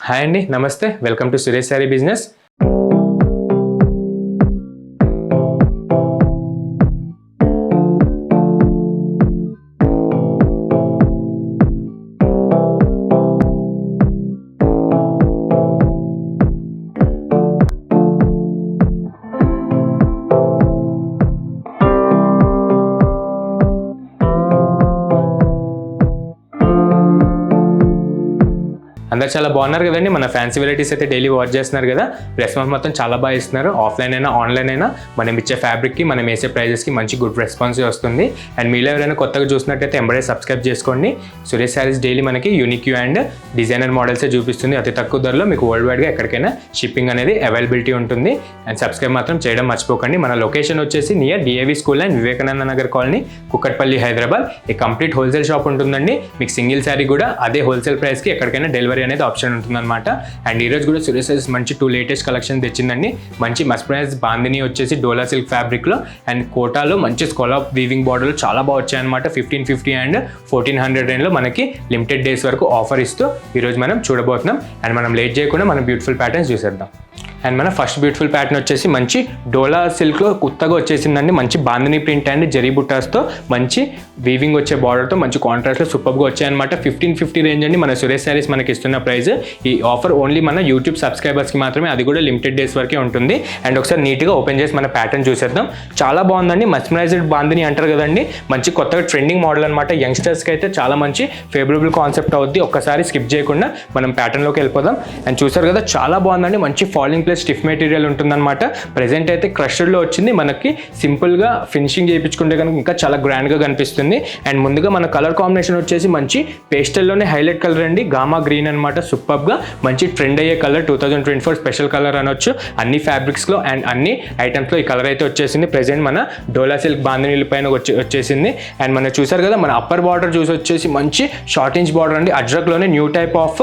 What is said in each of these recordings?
Hi అండి, నమస్తే. Welcome to Suresh sari business. అందరు చాలా బాగున్నారు కదండి. మన ఫ్యాన్సీ వెరైటీస్ అయితే డైలీ వాచ్ చేస్తున్నారు కదా. రెస్పాన్స్ మొత్తం చాలా బాగా ఇస్తున్నారు. ఆఫ్లైన్ అయినా ఆన్లైన్ అయినా మనం ఇచ్చే ఫ్యాబ్రిక్కి మనం వేసే ప్రైజెస్కి మంచి గుడ్ రెస్పాన్స్ వస్తుంది. అండ్ మీలో ఎవరైనా కొత్తగా చూసినట్టయితే ఎంబడే సబ్స్క్రైబ్ చేసుకోండి. సురేష్ శారీస్ డైలీ మనకి యూనిక్ అండ్ డిజైనర్ మోడల్సే చూపిస్తుంది. అతి తక్కువ ధరలో మీకు వరల్డ్ వైడ్గా ఎక్కడికైనా షిప్పింగ్ అనేది అవైలబిలిటీ ఉంటుంది. అండ్ సబ్స్క్రైబ్ మాత్రం చేయడం మర్చిపోకండి. మన లొకేషన్ వచ్చేసి near DAV school and Vivekananda Nagar colony, Kukatpally, Hyderabad. ఈ కంప్లీట్ హోల్సేల్ షాప్ ఉంటుందండి. మీకు సింగిల్ శారీ కూడా అదే హోల్సేల్ ప్రైస్కి ఎక్కడికైనా డెలివరీ అనేది ఆప్షన్ ఉంటుందన్నమాట. అండ్ ఈరోజు కూడా సురేష్ శారీస్ మంచి 2 లేటెస్ట్ కలెక్షన్ తెచ్చిందండి. మంచి మస్ప్రైజ్ బాందిని వచ్చేసి డోలా సిల్క్ ఫ్యాబ్రిక్లో అండ్ కోటాలో మంచి స్కాలప్ వీవింగ్ బార్డర్లు చాలా బాగా వచ్చాయన్నమాట. 1550 అండ్ 1400 రేంజ్లో మనకి లిమిటెడ్ డేస్ వరకు ఆఫర్ ఇస్తూ ఈరోజు మనం చూడబోతున్నాం. అండ్ మనం లేట్ చేయకుండా మనం బ్యూటిఫుల్ ప్యాటర్న్స్ చూసేద్దాం. అండ్ మన ఫస్ట్ బ్యూటిఫుల్ ప్యాటర్న్ వచ్చేసి మంచి డోలా సిల్క్లో కొత్తగా వచ్చేసిందండి. మంచి బాందిని ప్రింట్ అండ్ జరీ బుట్టాస్తో మంచి వీవింగ్ వచ్చే బార్డర్తో మంచి కాంట్రాస్ట్లో సూపర్గా వచ్చాయన్నమాట. 1550 రేంజ్ అండి మన సురేష్ శారీస్ మనకి ఇస్తున్న ప్రైస్. ఈ ఆఫర్ ఓన్లీ మన యూట్యూబ్ సబ్స్క్రైబర్స్కి మాత్రమే, అది కూడా లిమిటెడ్ డేస్ వరకే ఉంటుంది. అండ్ ఒకసారి నీట్గా ఓపెన్ చేసి మన ప్యాటర్న్ చూసేద్దాం. చాలా బాగుందండి. మస్మరైజ్డ్ బాందిని అంటారు కదండి, మంచి కొత్తగా ట్రెండింగ్ మోడల్ అనమాట. యంగ్స్టర్స్కి అయితే చాలా మంచి ఫేవరబుల్ కాన్సెప్ట్ అవుద్ది. ఒక్కసారి స్కిప్ చేయకుండా మనం ప్యాటర్న్లోకి వెళ్ళిపోదాం. అండ్ చూసారు కదా, చాలా బాగుందండి. మంచి ఫాలింగ్ ప్లస్ స్టిఫ్ మెటీరియల్ ఉంటుందన్నమాట. ప్రెజెంట్ అయితే క్రష్డ్లో వచ్చింది. మనకి సింపుల్గా ఫినిషింగ్ చేయించుకుంటే కనుక ఇంకా చాలా గ్రాండ్గా కనిపిస్తుంది. అండ్ ముందుగా మన కలర్ కాంబినేషన్ వచ్చేసి మంచి పేస్టల్లోనే హైలైట్ కలర్ అండి, గామా గ్రీన్ అనమాట. సూపర్గా మంచి ట్రెండ్ అయ్యే కలర్, 2024 స్పెషల్ కలర్ అనొచ్చు అన్ని ఫ్యాబ్రిక్స్లో అండ్ అన్ని ఐటమ్స్లో ఈ కలర్ అయితే వచ్చేసింది. ప్రెజెంట్ మన డోలా సిల్క్ బాందినీల పైన వచ్చేసింది. అండ్ మనం చూసారు కదా, మన అప్పర్ బార్డర్ చూసి వచ్చేసి మంచి షార్ట్ ఇంచ్ బార్డర్ అండి. అజ్రక్లోనే న్యూ టైప్ ఆఫ్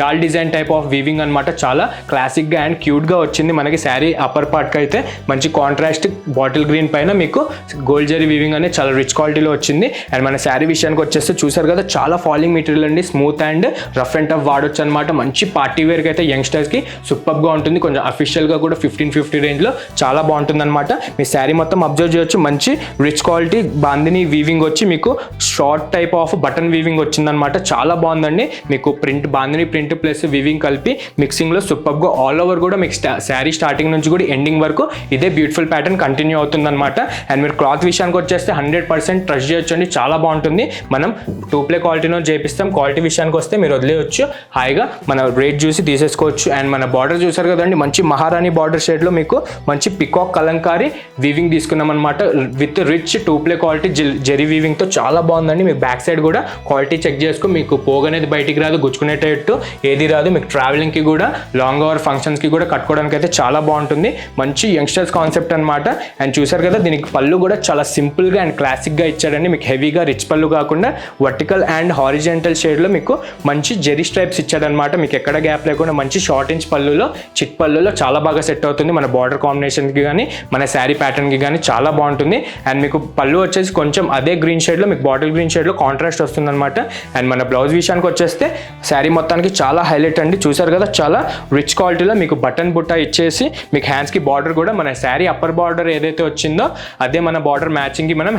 జాల్ డిజైన్ టైప్ ఆఫ్ వీవింగ్ అనమాట. చాలా క్లాసిక్గా అండ్ క్యూట్గా వచ్చింది మనకి. శారీ అప్పర్ పార్ట్కి అయితే మంచి కాంట్రాస్ట్ బాటిల్ గ్రీన్ పైన మీకు గోల్డ్ జరీ వీవింగ్ అనేది చాలా రిచ్ క్వాలిటీలో వచ్చింది. అండ్ మన శారీ విషయానికి వచ్చేస్తే చూసారు కదా, చాలా ఫాలింగ్ మెటీరియల్ అండి. Smooth and rough and tough వాడొచ్చు అనమాట. మంచి పార్టీ వేర్కి అయితే యంగ్స్టర్స్కి సూపర్గా ఉంటుంది. కొంచెం అఫీషియల్గా కూడా 1550 రేంజ్లో చాలా బాగుంటుంది అనమాట. మీ శారీ మొత్తం అబ్జర్వ్ చేయొచ్చు. మంచి రిచ్ క్వాలిటీ బాందిని వీవింగ్ వచ్చి మీకు short type of button weaving వచ్చిందనమాట. చాలా బాగుందండి. మీకు print bandhani print plus weaving కలిపి మిక్సింగ్లో సూపర్గా ఆల్ ఓవర్ కూడా మీకు శారీ స్టార్టింగ్ నుంచి కూడా ఎండింగ్ వరకు ఇదే బ్యూటిఫుల్ ప్యాటర్న్ కంటిన్యూ అవుతుందన్నమాట. అండ్ మీరు క్లాత్ విషయానికి వచ్చేస్తే 100% ట్రస్ట్ చేయొచ్చండి. చాలా బాగుంటుంది. మనం 2 ప్లే క్వాలిటీలో చేపిస్తాం. క్వాలిటీ విషయానికి వస్తే మీరు వదిలేయచ్చు, హాయిగా మన రేట్ చూసి తీసేసుకోవచ్చు. అండ్ మన బార్డర్ చూసారు కదండి, మంచి మహారాణి బార్డర్ షేడ్లో మీకు మంచి పికాక్ కలంకారీ వీవింగ్ తీసుకున్నాం అనమాట. With rich 2 ply quality zari వీవింగ్తో చాలా బాగుందండి. మీకు బ్యాక్ సైడ్ కూడా క్వాలిటీ చెక్ చేసుకో, మీకు పోగు అనేది బయటికి రాదు, గుచ్చుకునేటట్టు ఏది రాదు. మీకు ట్రావెలింగ్కి కూడా లాంగ్ అవర్ ఫంక్షన్స్కి కూడా కట్టుకోవడానికి అయితే చాలా బాగుంటుంది. మంచి యంగ్స్టర్స్ కాన్సెప్ట్ అనమాట. అండ్ చూసారు కదా, దీనికి పళ్ళు కూడా చాలా సింపుల్గా అండ్ క్లాసిక్గా ఇచ్చాడండి. మీకు హెవీగా రిచ్ పళ్ళు కాకుండా వర్టికల్ అండ్ హారిజెంటల్ షేడ్లో మీకు మంచి జెరీ స్ట్రైప్స్ ఇచ్చాడనమాట. మీకు ఎక్కడ గ్యాప్ లేకుండా మంచి షార్ట్ ఇంచ్ పళ్ళులో చిట్ పళ్ళులో చాలా బాగా సెట్ అవుతుంది. మన బార్డర్ కాంబినేషన్కి కానీ మన శారీ ప్యాటర్న్కి కానీ చాలా బాగుంటుంది. అండ్ మీకు పళ్ళు వచ్చేసి కొంచెం అదే గ్రీన్ షేడ్లో మీకు బాటిల్ గ్రీన్ షేడ్లో కాంట్రాస్ట్ వస్తుందన్నమాట. అండ్ మన బ్లౌజ్ విషయానికి వచ్చేస్తే శారీ మొత్తానికి చాలా హైలైట్ అండి. చూసారు కదా, చాలా రిచ్ క్వాలిటీలో మీకు బటన్ బుట్ట ఇచ్చేసి మీకు హ్యాండ్స్కి బార్డర్ కూడా మన శారీ అప్పర్ బార్డర్ ఏదైతే వచ్చిందో అదే మన బార్డర్ మ్యాచింగ్కి మనం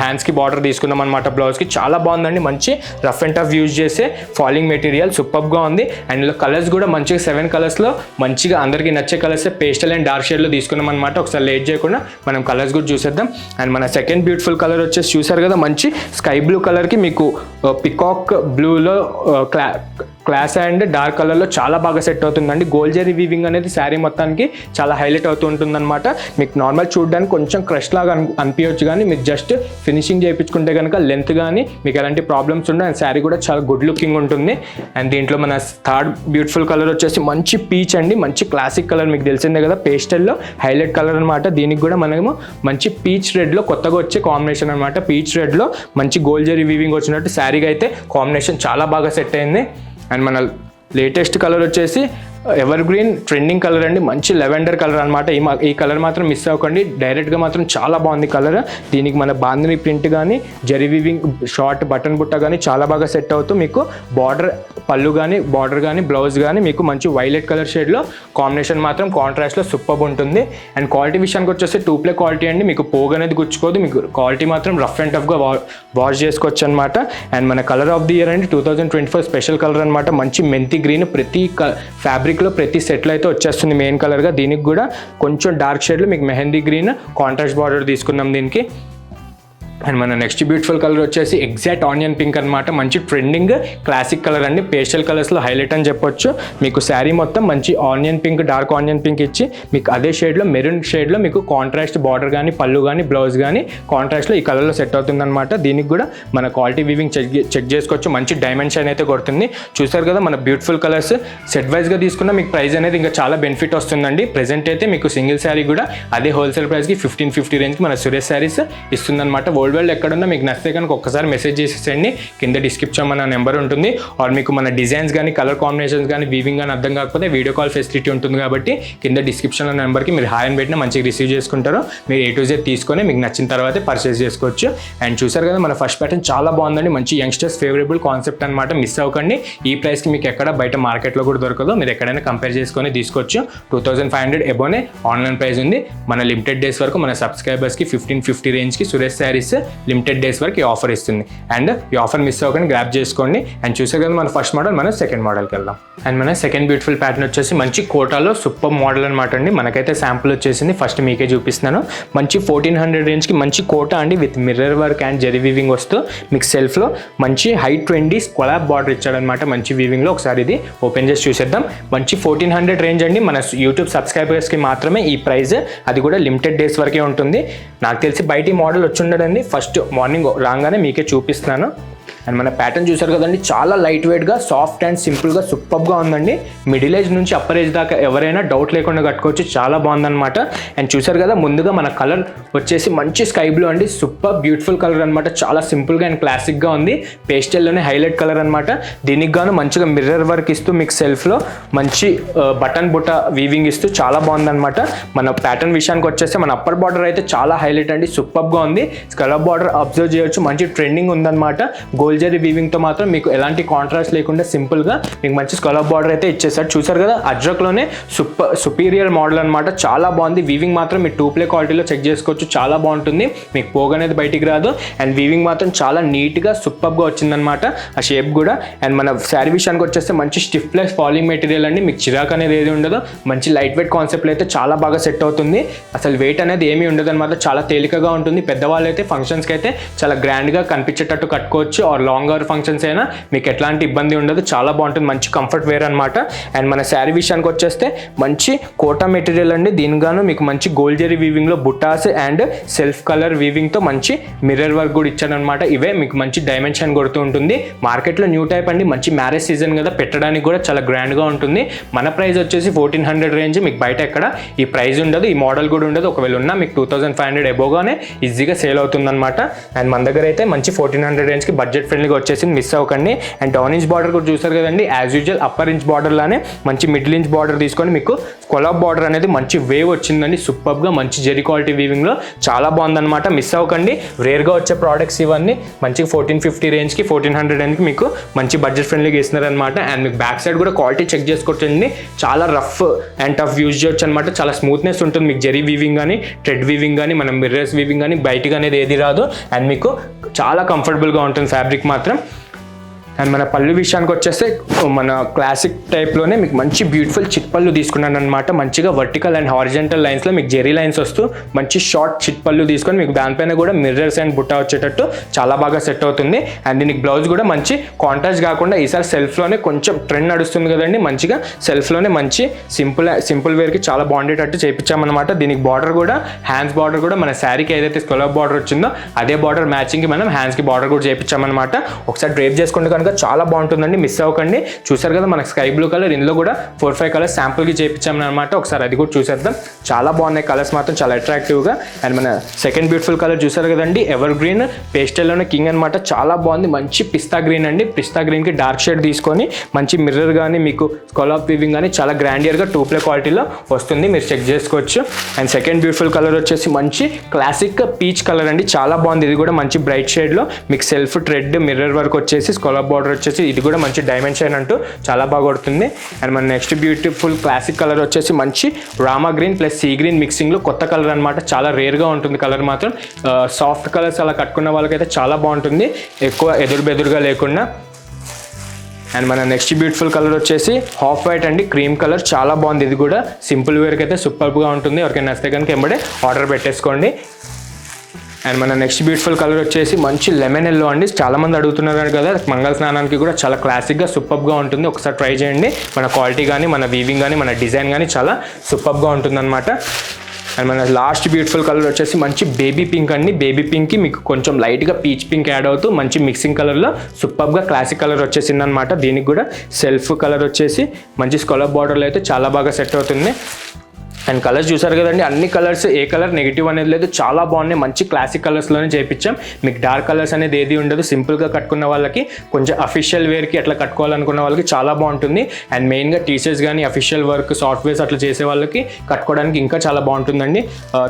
హ్యాండ్స్కి బార్డర్ తీసుకున్నాం అనమాట. బ్లౌజ్కి చాలా బాగుందండి. మంచి రఫ్ అండ్ టఫ్ యూజ్ చేసే ఫాలింగ్ మెటీరియల్ సూపర్గా ఉంది. అండ్ కలర్స్ కూడా మంచిగా 7 కలర్స్లో మంచిగా అందరికీ నచ్చే కలర్స్ పేస్టల్ అండ్ డార్క్ షేడ్లో తీసుకున్నాం అనమాట. ఒకసారి లేట్ చేయకుండా మనం కలర్స్ కూడా చూసేద్దాం. అండ్ మన సెకండ్ బ్యూటిఫుల్ కలర్ వచ్చేసి చూసారు కదా, మంచి స్కై బ్లూ కలర్కి మీకు పికాక్ బ్లూలో క్లాస్ అండ్ డార్క్ కలర్లో చాలా బాగా సెట్ అవుతుందండి. గోల్డ్ జరీ వీవింగ్ అనేది శారీ మొత్తానికి చాలా హైలైట్ అవుతూ ఉంటుందన్నమాట. మీకు నార్మల్ చూడడానికి కొంచెం క్రష్ లాగా అనిపించవచ్చు, కానీ మీకు జస్ట్ ఫినిషింగ్ చేయించుకుంటే కనుక లెంత్ కానీ మీకు ఎలాంటి ప్రాబ్లమ్స్ ఉండవు. అండ్ శారీ కూడా చాలా గుడ్ లుకింగ్ ఉంటుంది. అండ్ దీంట్లో మన థర్డ్ బ్యూటిఫుల్ కలర్ వచ్చేసి మంచి పీచ్ అండి. మంచి క్లాసిక్ కలర్, మీకు తెలిసిందే కదా, పేస్టల్లో హైలైట్ కలర్ అనమాట. దీనికి కూడా మనము మంచి పీచ్ రెడ్లో కొత్తగా వచ్చే కాంబినేషన్ అనమాట. పీచ్ రెడ్లో మంచి గోల్డ్ జరీ వీవింగ్ వచ్చినట్టు శారీగా అయితే కాంబినేషన్ చాలా బాగా సెట్ అయింది. అండ్ మన లేటెస్ట్ కలర్ వచ్చేసి ఎవర్ గ్రీన్ ట్రెండింగ్ కలర్ అండి, మంచి లెవెండర్ కలర్ అనమాట. ఈ కలర్ మాత్రం మిస్ అవ్వకండి, డైరెక్ట్గా మాత్రం చాలా బాగుంది కలర్. దీనికి మన బాందిని ప్రింట్ కానీ జరీ వీవింగ్ షార్ట్ బటన్ బుట్ట కానీ చాలా బాగా సెట్ అవుతూ మీకు బార్డర్ పళ్ళు కానీ బార్డర్ కానీ బ్లౌజ్ కానీ మీకు మంచి వైలెట్ కలర్ షేడ్లో కాంబినేషన్ మాత్రం కాంట్రాస్ట్లో సూపర్ ఉంటుంది. అండ్ క్వాలిటీ విషయానికి వచ్చేసి 2 క్వాలిటీ అండి, మీకు పోగు అనేది గుచ్చుకోదు, మీకు క్వాలిటీ మాత్రం రఫ్ అండ్ టఫ్గా వాష్ చేసుకోవచ్చు అనమాట. అండ్ మన కలర్ ఆఫ్ ది ఇయర్ అండి 2024 స్పెషల్ కలర్ అనమాట. మంచి మెంతి గ్రీన్ ప్రతి ఫ్యాబ్రిక్లో ప్రతి సెట్లో అయితే వచ్చేస్తుంది మెయిన్ కలర్గా. దీనికి కూడా కొంచెం డార్క్ షేడ్లో మీకు మెహందీ గ్రీన్ కాంట్రాస్ట్ బార్డర్ తీసుకున్నాం దీనికి. అండ్ మన నెక్స్ట్ బ్యూటిఫుల్ కలర్ వచ్చేసి ఎగ్జాక్ట్ ఆనియన్ పింక్ అనమాట. మంచి ట్రెండింగ్ క్లాసిక్ కలర్ అండి, పేస్టల్ కలర్స్లో హైలైట్ అని చెప్పొచ్చు. మీకు శారీ మొత్తం మంచి onion pink dark onion pink ఇచ్చి మీకు అదే షేడ్లో మెరూన్ షేడ్లో మీకు కాంట్రాస్ట్ బార్డర్ కానీ పళ్ళు కానీ బ్లౌజ్ కానీ కాంట్రాస్ట్లో ఈ కలర్లో సెట్ అవుతుందన్నమాట. దీనికి కూడా మన క్వాలిటీ వీవింగ్ చెక్ చేసుకోవచ్చు, మంచి డైమెన్షన్ అయితే కొడుతుంది. చూసారు కదా మన బ్యూటిఫుల్ కలర్స్ సెట్ వైజ్గా తీసుకున్న మీకు ప్రైస్ అనేది ఇంకా చాలా బెనిఫిట్ వస్తుందండి. ప్రెజెంట్ అయితే మీకు సింగిల్ శారీ కూడా అదే హోల్సేల్ ప్రైస్కి 1550 రేంజ్కి మన సురేష్ శారీస్ ఇస్తుందన్నమాట. వరల్డ్ ఎక్కడున్నా మీకు నచ్చితే కనుక ఒక్కసారి మెసేజ్ చేసేసేయండి, కింద డిస్క్రిప్షన్ మన నెంబర్ ఉంటుంది. ఆర్ మీకు మన డిజైన్స్ కానీ కలర్ కాంబినేషన్స్ కానీ వీవింగ్ కానీ అర్థం కాకపోతే వీడియో కాల్ ఫెసిలిటీ ఉంటుంది కాబట్టి కింద డిస్క్రిప్షన్లో నెంబర్కి మీరు హాయ్ అని పెట్టినా మంచిగా రిసీవ్ చేసుకుంటారు. మీరు A to Z తీసుకొని మీకు నచ్చిన తర్వాతే పర్చేస్ చేసుకోవచ్చు. అండ్ చూసారు కదా మన ఫస్ట్ ప్యాటర్న్ చాలా బాగుందండి, మంచి యంగ్స్టర్స్ ఫేవరబుల్ కాన్సెప్ట్ అనమాట. మిస్ అవ్వకండి, ఈ ప్రైస్కి మీకు ఎక్కడ బయట మార్కెట్లో కూడా దొరకదు, మీరు ఎక్కడైనా కంపేర్ చేసుకొని తీసుకోవచ్చు. 2500 ఎబోనే ఆన్లైన్ ప్రైస్ ఉంది. మన లిమిటెడ్ డేస్ వరకు మన సబ్స్క్రైబర్స్కి 1550 రేంజ్కి సురేష్ శారీస్ లిమిటెడ్ డేస్ వరకు ఈ ఆఫర్ ఇస్తుంది. అండ్ ఈ ఆఫర్ మిస్ అవ్వకుండా గ్రాప్ చేసుకోండి. అండ్ చూసే కదా మన ఫస్ట్ మోడల్, మన సెకండ్ మోడల్కి వెళ్దాం. అండ్ మన సెకండ్ బ్యూటిఫుల్ ప్యాటర్న్ వచ్చేసి మంచి కోటాలో సూపర్ మోడల్ అనమాట అండి. మనకైతే శాంపుల్ వచ్చేసింది, ఫస్ట్ మీకే చూపిస్తున్నాను. మంచి 1400 రేంజ్కి మంచి కోటా అండి with mirror work and zari weaving వస్తూ మీకు సెల్ఫ్లో మంచి హై ట్రెండీ స్క్వాలాప్ బార్డర్ ఇచ్చాడనమాట మంచి వీవింగ్లో. ఒకసారి ఇది ఓపెన్ చేసి చూసేద్దాం. మంచి 1400 రేంజ్ అండి, మన యూట్యూబ్ సబ్స్క్రైబర్స్కి మాత్రమే ఈ ప్రైస్, అది కూడా లిమిటెడ్ డేస్ వరకే ఉంటుంది. నాకు తెలిసి బయట ఈ మోడల్ వచ్చి ఉండదండి, ఫస్ట్ మార్నింగ్ రాగానే మీకే చూపిస్తున్నాను. అండ్ మన ప్యాటర్న్ చూసారు కదండి, చాలా లైట్ వెయిట్గా సాఫ్ట్ అండ్ సింపుల్గా సూపర్గా ఉందండి. మిడిల్ ఏజ్ నుంచి అప్పర్ ఏజ్ దాకా ఎవరైనా డౌట్ లేకుండా కట్టుకోవచ్చు, చాలా బాగుందన్నమాట. అండ్ చూసారు కదా ముందుగా మన కలర్ వచ్చేసి మంచి స్కై బ్లూ అండి, సూపర్ బ్యూటిఫుల్ కలర్ అనమాట. చాలా సింపుల్గా అండ్ క్లాసిక్గా ఉంది, పేస్టల్లోనే హైలైట్ కలర్ అనమాట. దీనికి గాను మంచిగా మిర్రర్ వర్క్ ఇస్తూ మీకు సెల్ఫ్లో మంచి బటన్ బుట్ట వీవింగ్ ఇస్తూ చాలా బాగుందన్నమాట. మన ప్యాటర్న్ విషయానికి వచ్చేస్తే మన అప్పర్ బార్డర్ అయితే చాలా హైలైట్ అండి, సూపర్గా ఉంది. స్కలప్ బార్డర్ అబ్జర్వ్ చేయొచ్చు, మంచి ట్రెండింగ్ ఉందన్నమాట. గోల్డ్ జరీ వీవింగ్తో మాత్రం మీకు ఎలాంటి కాంట్రాస్ట్ లేకుండా సింపుల్గా మీకు మంచి స్కలప్ బార్డర్ అయితే ఇచ్చేసారు. చూసారు కదా అజ్రక్లోనే సుపీరియర్ మోడల్ అనమాట, చాలా బాగుంది. వీవింగ్ మాత్రం మీరు 2 క్వాలిటీలో చెక్ చేసుకోవచ్చు, చాలా బాగుంటుంది. మీకు పోగు అనేది బయటికి రాదు. అండ్ వీవింగ్ మాత్రం చాలా నీట్గా సూపర్గా వచ్చిందనమాట ఆ షేప్ కూడా. అండ్ మన శారీ విషయానికి వచ్చేస్తే మంచి స్టిఫ్ ప్లస్ ఫాలింగ్ మెటీరియల్ అండి, మీకు చిరాక్ అనేది ఏది ఉండదు. మంచి లైట్ వెయిట్ కాన్సెప్ట్ అయితే చాలా బాగా సెట్ అవుతుంది. అసలు వెయిట్ అనేది ఏమీ ఉండదు అనమాట, చాలా తేలికగా ఉంటుంది. పెద్దవాళ్ళు అయితే ఫంక్షన్స్కి అయితే చాలా గ్రాండ్గా కనిపించేటట్టు కట్టుకోవచ్చు. ఆర్ లాంగ్ అవర్ ఫంక్షన్స్ అయినా మీకు ఎట్లాంటి ఇబ్బంది ఉండదు, చాలా బాగుంటుంది. మంచి కంఫర్ట్ వేర్ అనమాట. అండ్ మన శారీ విషయానికి వచ్చేస్తే మంచి కోటా మెటీరియల్ అండి, దీనిగాను మీకు మంచి గోల్డ్ జరీ వీవింగ్లో బుట్టాస్ అండ్ సెల్ఫ్ కలర్ వీవింగ్తో మంచి మిర్రర్ వర్క్ కూడా ఇచ్చాడనమాట. ఇవే మీకు మంచి డైమెన్షన్ కొడుతూ ఉంటుంది. మార్కెట్లో న్యూ టైప్ అండి, మంచి మ్యారేజ్ సీజన్ కదా, పెట్టడానికి కూడా చాలా గ్రాండ్గా ఉంటుంది. మన ప్రైస్ వచ్చేసి 1400 రేంజ్, మీకు బయట ఎక్కడ ఈ ప్రైస్ ఉండదు, ఈ మోడల్ కూడా ఉండదు. ఒకవేళ ఉన్నా మీకు 2500 ఎబోగానే ఈజీగా సేల్ అవుతుందన్నమాట. అండ్ మన దగ్గర అయితే మంచి 1400 రేంజ్కి బడ్జెట్ ఫ్రెండ్లీగా వచ్చేసింది, మిస్ అవ్వకండి. అండ్ డౌన్ ఇంచ్ బార్డర్ కూడా చూసారు కదండి, as usual upper inch border లానే మంచి మిడిల్ ఇంచ్ బార్డర్ తీసుకొని మీకు కొలాబ్ బార్డర్ అనేది మంచి వేవ్ వచ్చిందండి, సూపర్గా మంచి జెరీ క్వాలిటీ వీవింగ్లో చాలా బాగుందన్నమాట. మిస్ అవ్వకండి, రేర్గా వచ్చే ప్రోడక్ట్స్ ఇవన్నీ మంచిగా 1450 రేంజ్కి 1400 రేంజ్కి మీకు మంచి బడ్జెట్ ఫ్రెండ్లీగా ఇస్తున్నారనమాట. అండ్ మీకు బ్యాక్ సైడ్ కూడా క్వాలిటీ చెక్ చేసుకోవచ్చండి, చాలా రఫ్ అండ్ టఫ్ యూజ్ చేయొచ్చు అనమాట. చాలా స్మూత్నెస్ ఉంటుంది మీకు జెరీ వీవింగ్ కానీ థ్రెడ్ వీవింగ్ కానీ మన మిర్రర్స్ వీవింగ్ కానీ బయటగా అనేది ఏది రాదు. అండ్ మీకు చాలా కంఫర్టబుల్గా ఉంటుంది ఫ్యాబ్రిక్ మాత్రం. అండ్ మన పళ్ళు విషయానికి వచ్చేస్తే మన క్లాసిక్ టైప్లోనే మీకు మంచి బ్యూటిఫుల్ చిట్ పళ్ళు తీసుకున్నాను అనమాట. మంచిగా వర్టికల్ అండ్ హారిజెంటల్ లైన్స్లో మీకు జెరీ లైన్స్ వస్తూ మంచి షార్ట్ చిట్ పళ్ళు తీసుకొని మీకు దానిపైన కూడా మిర్రర్స్ అండ్ బుట్ట వచ్చేటట్టు చాలా బాగా సెట్ అవుతుంది. అండ్ దీనికి బ్లౌజ్ కూడా మంచి కాంట్రాస్ట్ కాకుండా ఈసారి సెల్ఫ్లోనే కొంచెం ట్రెండ్ నడుస్తుంది కదండి, మంచిగా సెల్ఫ్లోనే మంచి సింపుల్ వేర్కి చాలా బాగుండేటట్టు చేయించామన్నమాట. దీనికి బార్డర్ కూడా హ్యాండ్స్ బార్డర్ కూడా మన శారీకి ఏదైతే స్కలప్ బార్డర్ వచ్చిందో అదే బార్డర్ మ్యాచింగ్కి మనం హ్యాండ్స్కి బార్డర్ కూడా చేయించామన్నమాట. ఒకసారి డ్రేప్ చేసుకుంటే కనుక చాలా బాగుంటుందండి, మిస్ అవ్వకండి. చూసారు కదా మనకు స్కై బ్లూ కలర్, ఇందులో కూడా 4-5 కలర్స్ శాంపుల్కి చేయించాము అనమాట. ఒకసారి అది కూడా చూసేద్దాం. చాలా బాగున్నాయి కలర్స్ మాత్రం, చాలా అట్రాక్టివ్గా. అండ్ మన సెకండ్ బ్యూటిఫుల్ కలర్ చూసారు కదండి, ఎవర్ గ్రీన్ పేస్టల్లోనే కింగ్ అనమాట. చాలా బాగుంది, మంచి పిస్తా గ్రీన్ అండి. పిస్తా గ్రీన్కి డార్క్ షేడ్ తీసుకొని మంచి మిర్రర్ కానీ మీకు స్కాలప్ వీవింగ్ కానీ చాలా గ్రాండియర్గా 2-play క్వాలిటీలో వస్తుంది, మీరు చెక్ చేసుకోవచ్చు. అండ్ సెకండ్ బ్యూటిఫుల్ కలర్ వచ్చేసి మంచి క్లాసిక్ పీచ్ కలర్ అండి, చాలా బాగుంది. ఇది కూడా మంచి బ్రైట్ షేడ్లో మీకు సెల్ఫ్ థ్రెడ్ మిర్రర్ వర్క్ వచ్చేసి స్కాలప్ బార్డర్ వచ్చేసి, ఇది కూడా మంచి డైమెన్షన్ అంటూ చాలా బాగా కొడుతుంది. అండ్ మన నెక్స్ట్ బ్యూటిఫుల్ క్లాసిక్ కలర్ వచ్చేసి మంచి Rama green plus sea green మిక్సింగ్లో కొత్త కలర్ అనమాట. చాలా రేర్గా ఉంటుంది కలర్ మాత్రం. సాఫ్ట్ కలర్స్ అలా కట్టుకున్న వాళ్ళకైతే చాలా బాగుంటుంది, ఎక్కువ ఎదురుబెదురుగా లేకుండా. అండ్ మన నెక్స్ట్ బ్యూటిఫుల్ కలర్ వచ్చేసి హాఫ్ వైట్ అండి, క్రీమ్ కలర్. చాలా బాగుంది, ఇది కూడా సింపుల్ వేర్కి అయితే సూపర్గా ఉంటుంది. ఎవరికైనా నచ్చితే కనుక ఎంబడే ఆర్డర్ పెట్టేసుకోండి. అండ్ మన నెక్స్ట్ బ్యూటిఫుల్ కలర్ వచ్చేసి మంచి లెమన్ ఎల్లో అండి. చాలామంది అడుగుతున్నారు కదా, మంగళ స్నానానికి కూడా చాలా క్లాసిక్గా సూపర్గా ఉంటుంది. ఒకసారి ట్రై చేయండి. మన క్వాలిటీ కానీ మన వీవింగ్ కానీ మన డిజైన్ కానీ చాలా సూపర్గా ఉంటుందన్నమాట. అండ్ మన లాస్ట్ బ్యూటిఫుల్ కలర్ వచ్చేసి మంచి బేబీ పింక్ అండి. బేబీ పింక్కి మీకు కొంచెం లైట్గా పీచ్ పింక్ యాడ్ అవుతూ మంచి మిక్సింగ్ కలర్లో సూపర్గా క్లాసిక్ కలర్ వచ్చేసింది అనమాట. దీనికి కూడా సెల్ఫ్ కలర్ వచ్చేసి మంచి స్కాలప్ బార్డర్లో అయితే చాలా బాగా సెట్ అవుతుంది. అండ్ కలర్స్ చూసారు కదండి, అన్ని కలర్స్ ఏ కలర్ నెగిటివ్ అనేది లేదు, చాలా బాగున్నాయి. మంచి క్లాసిక్ కలర్స్లోనే చేయించాం. మీకు డార్క్ కలర్స్ అనేది ఏది ఉండదు. సింపుల్గా కట్టుకున్న వాళ్ళకి, కొంచెం అఫీషియల్ వేర్కి అట్లా కట్టుకోవాలనుకున్న వాళ్ళకి చాలా బాగుంటుంది. అండ్ మెయిన్గా టీచర్స్ కానీ అఫీషియల్ వర్క్ సాఫ్ట్వేర్స్ అట్లా చేసే వాళ్ళకి కట్టుకోవడానికి ఇంకా చాలా బాగుంటుందండి.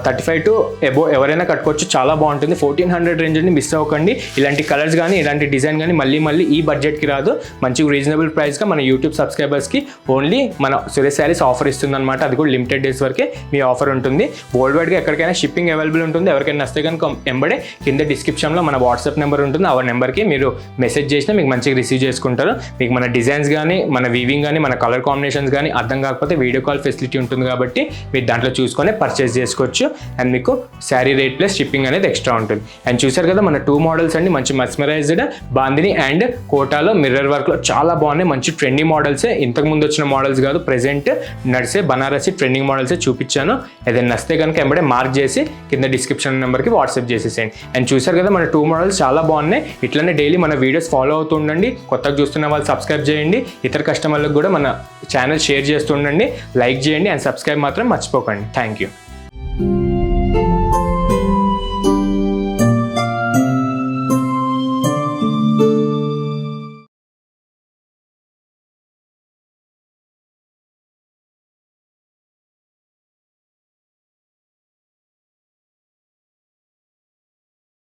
35 to above ఎవరైనా కట్టుకోవచ్చు, చాలా బాగుంటుంది. 1400 రేంజ్ అండి, మిస్ అవ్వకండి. ఇలాంటి కలర్స్ కానీ ఇలాంటి డిజైన్ కానీ మళ్ళీ ఈ బడ్జెట్కి రాదు. మంచి రీజనబుల్ ప్రైస్గా మన యూట్యూబ్ సబ్స్క్రైబర్స్కి ఓన్లీ మన సురేష్ శారీస్ ఆఫర్ ఇస్తుంది అనమాట. అది కూడా లిమిటెడ్ డేస్ వరకే మీ ఆఫర్ ఉంటుంది. వరల్డ్ వైడ్గా ఎక్కడికైనా షిప్పింగ్ అవైలబుల్ ఉంటుంది. ఎవరికైనా నచ్చితే కనుక ఎంబడే కింద డిస్క్రిప్షన్లో మన వాట్సాప్ నెంబర్ ఉంటుంది. ఆ నెంబర్కి మీరు మెసేజ్ చేసినా మీకు మంచిగా రిసీవ్ చేసుకుంటారు. మీకు మన డిజైన్స్ కానీ మన వీవింగ్ కానీ మన కలర్ కాంబినేషన్స్ కానీ అర్థం కాకపోతే వీడియో కాల్ ఫెసిలిటీ ఉంటుంది కాబట్టి మీరు దాంట్లో చూసుకొని పర్చేస్ చేసుకోవచ్చు. అండ్ మీకు శారీ రేట్ ప్లస్ షిప్పింగ్ అనేది ఎక్స్ట్రా ఉంటుంది. అండ్ చూసారు కదా మన 2 మోడల్స్ అండి, మంచి మస్మరైజ్డ్ బాందిని అండ్ కోటాలో మిర్రర్ వర్క్లో చాలా బాగున్నాయి. మంచి ట్రెండింగ్ మోడల్సే, ఇంతకుముందు వచ్చిన మోడల్స్ కాదు, ప్రెజెంట్ నడిసే బనారసి ట్రెండింగ్ మోడల్సే చూపించాను. ఏదైనా నచ్చితే కనుక ఎంబడే మార్క్ చేసి కింద డిస్క్రిప్షన్ నెంబర్కి వాట్సాప్ చేసేసేయండి. అండ్ చూసారు కదా మన 2 మోడల్స్ చాలా బాగున్నాయి. ఇట్లనే డైలీ మన వీడియోస్ ఫాలో అవుతూ ఉండండి. కొత్తగా చూస్తున్న వాళ్ళు సబ్స్క్రైబ్ చేయండి. ఇతర కస్టమర్లకు కూడా మన ఛానల్ షేర్ చేస్తూ ఉండండి. లైక్ చేయండి అండ్ సబ్స్క్రైబ్ మాత్రం మర్చిపోకండి. Thank you.